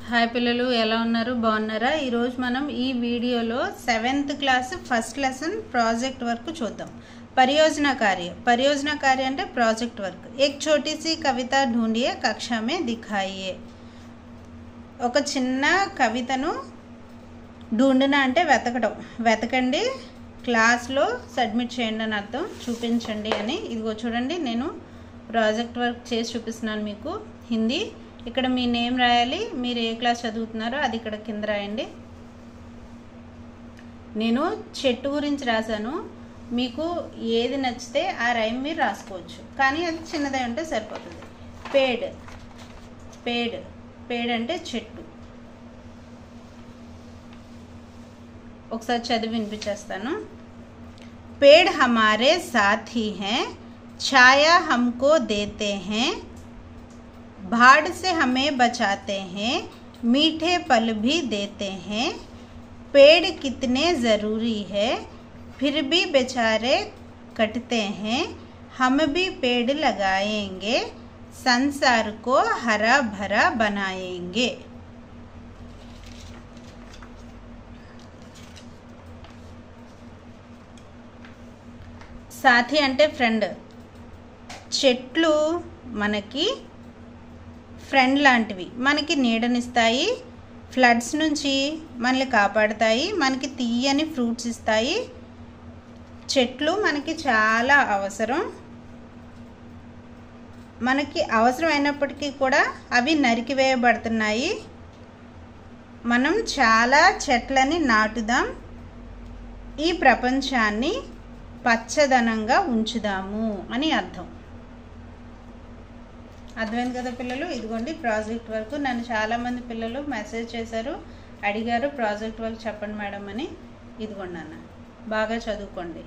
hi పిల్లలు ఎలా ఉన్నారు బాగున్నారా ఈ రోజు మనం ఈ వీడియోలో 7th class first lesson project work చూద్దాం परियोजना कार्य అంటే ప్రాజెక్ట్ వర్క్ एक छोटी सी कविता ढूंढिए कक्षा में दिखाइए ఒక చిన్న కవితను ढूंढना అంటే వెతకండి క్లాస్ లో సబ్మిట్ చేయండి అని అర్థం చూపించండి అని ఇదిగో చూడండి నేను ప్రాజెక్ట్ వర్క్ చేసి చూపిస్తున్నాను మీకు హిందీ ఇక్కడ మీ నేమ్ రాయాలి మీరు ఏ క్లాస్ చదువుతున్నారో అది ఇక్కడ కింద రాయండి నేను చెట్టు గురించి రాసాను మీకు ఏది నచ్చితే ఆ రైమ్ మీరు రాసుకోవచ్చు కానీ అది చిన్నదై ఉంటే సరిపోతుంది పేడ్ అంటే చెట్టు ఒకసారి చదివి వినిపించేస్తాను पेड़ हमारे साथ ही हैं छाया हमको देते हैं बाढ़ से हमें बचाते हैं मीठे पल भी देते हैं पेड़ कितने ज़रूरी है फिर भी बेचारे कटते हैं हम भी पेड़ लगाएंगे संसार को हरा भरा बनाएंगे साथी అంటే ఫ్రెండ్ చెట్లు మనకి ఫ్రెండ్ లాంటివి మనకి నీడనిస్తాయి ఫ్లడ్స్ నుంచి మనల్ని కాపాడతాయి మనకి తీయని ఫ్రూట్స్ ఇస్తాయి చెట్లు మనకి చాలా అవసరం మనకి అవసరమైనప్పటికీ కూడా అవి నరికివేయబడుతున్నాయి మనం చాలా చెట్లని నాటుదాం ఈ ప్రపంచాన్ని పచ్చదనంగా ఉంచుదాము అని అర్థం అర్థమైంది కదా పిల్లలు ఇదిగోండి ప్రాజెక్ట్ వర్క్ నన్ను చాలా మంది పిల్లలు మెసేజ్ చేశారు అడిగారు ప్రాజెక్ట్ వర్క్ చెప్పండి మేడం అని ఇదిగోండి అన్న బాగా చదువుకోండి